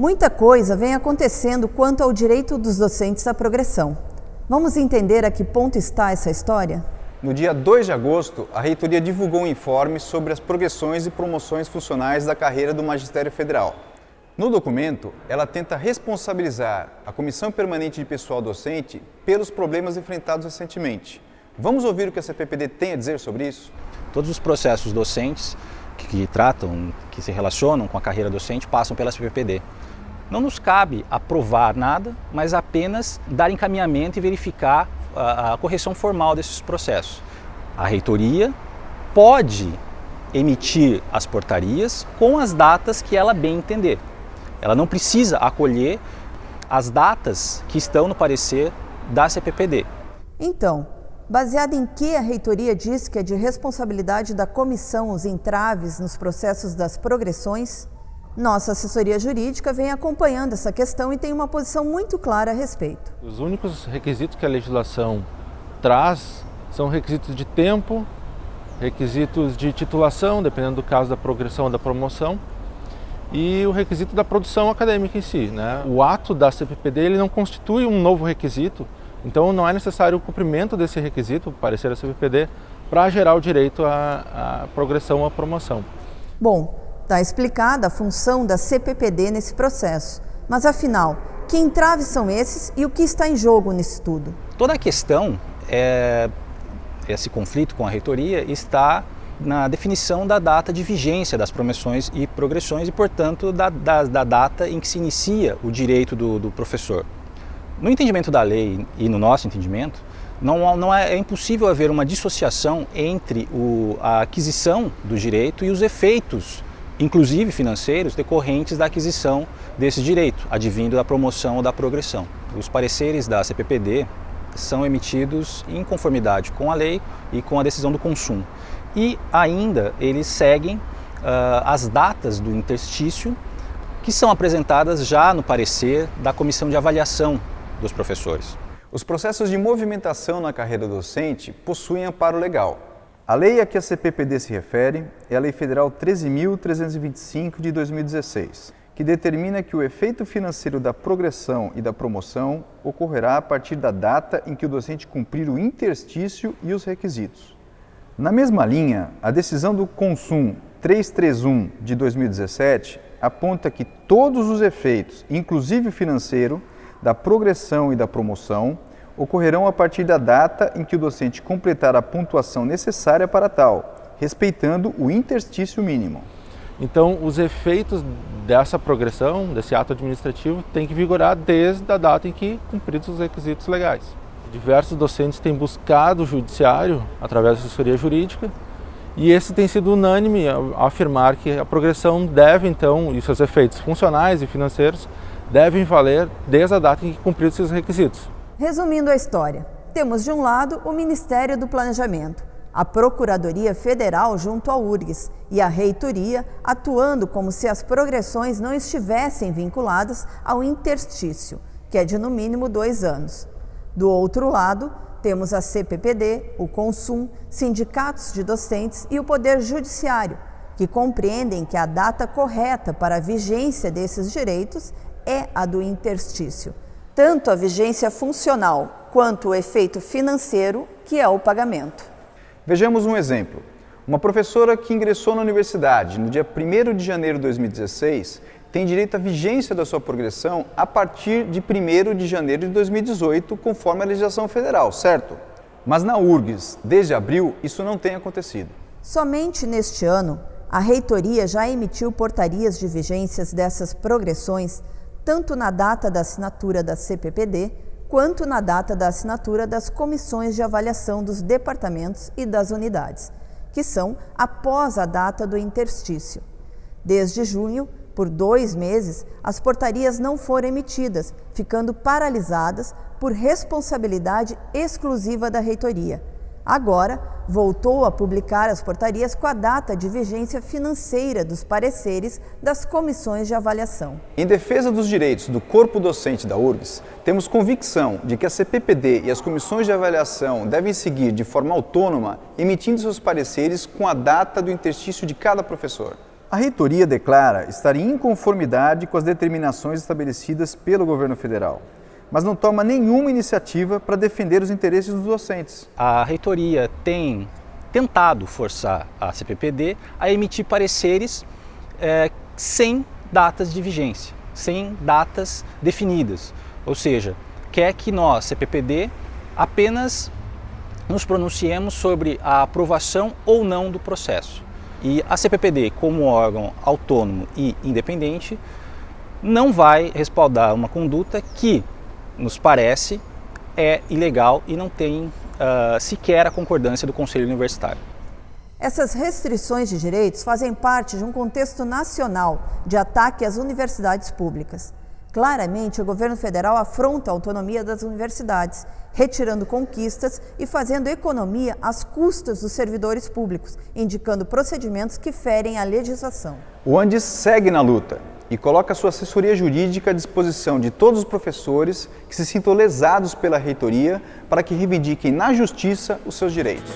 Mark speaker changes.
Speaker 1: Muita coisa vem acontecendo quanto ao direito dos docentes à progressão. Vamos entender a que ponto está essa história?
Speaker 2: No dia 2 de agosto, a Reitoria divulgou um informe sobre as progressões e promoções funcionais da carreira do Magistério Federal. No documento, ela tenta responsabilizar a Comissão Permanente de Pessoal Docente pelos problemas enfrentados recentemente. Vamos ouvir o que a CPPD tem a dizer sobre isso?
Speaker 3: Todos os processos docentes que se relacionam com a carreira docente passam pela CPPD. Não nos cabe aprovar nada, mas apenas dar encaminhamento e verificar a correção formal desses processos. A reitoria pode emitir as portarias com as datas que ela bem entender. Ela não precisa acolher as datas que estão no parecer da CPPD.
Speaker 1: Então, baseado em que a reitoria diz que é de responsabilidade da comissão os entraves nos processos das progressões, nossa assessoria jurídica vem acompanhando essa questão e tem uma posição muito clara a respeito.
Speaker 4: Os únicos requisitos que a legislação traz são requisitos de tempo, requisitos de titulação, dependendo do caso da progressão ou da promoção, e o requisito da produção acadêmica em si, né? O ato da CPPD ele não constitui um novo requisito, então não é necessário o cumprimento desse requisito, o parecer da CPPD, para gerar o direito à progressão ou à promoção.
Speaker 1: Bom, está explicada a função da CPPD nesse processo, mas afinal, que entraves são esses e o que está em jogo nisso tudo?
Speaker 3: Toda a questão, esse conflito com a reitoria, está na definição da data de vigência das promoções e progressões e, portanto, da data em que se inicia o direito do professor. No entendimento da lei e no nosso entendimento, é impossível haver uma dissociação entre a aquisição do direito e os efeitos, inclusive financeiros, decorrentes da aquisição desse direito, advindo da promoção ou da progressão. Os pareceres da CPPD são emitidos em conformidade com a lei e com a decisão do consumo. E ainda eles seguem as datas do interstício que são apresentadas já no parecer da Comissão de Avaliação dos Professores.
Speaker 2: Os processos de movimentação na carreira docente possuem amparo legal. A lei a que a CPPD se refere é a Lei Federal 13.325 de 2016, que determina que o efeito financeiro da progressão e da promoção ocorrerá a partir da data em que o docente cumprir o interstício e os requisitos. Na mesma linha, a decisão do Consum 331 de 2017 aponta que todos os efeitos, inclusive o financeiro, da progressão e da promoção, ocorrerão a partir da data em que o docente completar a pontuação necessária para tal, respeitando o interstício mínimo.
Speaker 4: Então, os efeitos dessa progressão, desse ato administrativo, têm que vigorar desde a data em que cumpridos os requisitos legais. Diversos docentes têm buscado o judiciário através da assessoria jurídica e esse tem sido unânime a afirmar que a progressão deve, então, e seus efeitos funcionais e financeiros devem valer desde a data em que cumpridos esses requisitos.
Speaker 1: Resumindo a história, temos de um lado o Ministério do Planejamento, a Procuradoria Federal junto ao URGS e a Reitoria atuando como se as progressões não estivessem vinculadas ao interstício, que é de no mínimo 2 anos. Do outro lado, temos a CPPD, o Consum, sindicatos de docentes e o Poder Judiciário, que compreendem que a data correta para a vigência desses direitos é a do interstício. Tanto a vigência funcional quanto o efeito financeiro, que é o pagamento.
Speaker 2: Vejamos um exemplo. Uma professora que ingressou na universidade no dia 1º de janeiro de 2016 tem direito à vigência da sua progressão a partir de 1º de janeiro de 2018, conforme a legislação federal, certo? Mas na URGS, desde abril, isso não tem acontecido.
Speaker 1: Somente neste ano, a reitoria já emitiu portarias de vigências dessas progressões, tanto na data da assinatura da CPPD, quanto na data da assinatura das comissões de avaliação dos departamentos e das unidades, que são após a data do interstício. Desde junho, por 2 meses, as portarias não foram emitidas, ficando paralisadas por responsabilidade exclusiva da reitoria. Agora, voltou a publicar as portarias com a data de vigência financeira dos pareceres das comissões de avaliação.
Speaker 2: Em defesa dos direitos do corpo docente da URGS, temos convicção de que a CPPD e as comissões de avaliação devem seguir de forma autônoma, emitindo seus pareceres com a data do interstício de cada professor. A reitoria declara estar em inconformidade com as determinações estabelecidas pelo governo federal, mas não toma nenhuma iniciativa para defender os interesses dos docentes.
Speaker 3: A reitoria tem tentado forçar a CPPD a emitir pareceres sem datas de vigência, sem datas definidas. Ou seja, quer que nós, CPPD, apenas nos pronunciemos sobre a aprovação ou não do processo. E a CPPD, como órgão autônomo e independente, não vai respaldar uma conduta que, nos parece, é ilegal e não tem sequer a concordância do Conselho Universitário.
Speaker 1: Essas restrições de direitos fazem parte de um contexto nacional de ataque às universidades públicas. Claramente, o governo federal afronta a autonomia das universidades, retirando conquistas e fazendo economia às custas dos servidores públicos, indicando procedimentos que ferem a legislação.
Speaker 2: O Andes segue na luta e coloca sua assessoria jurídica à disposição de todos os professores que se sintam lesados pela reitoria para que reivindiquem na justiça os seus direitos.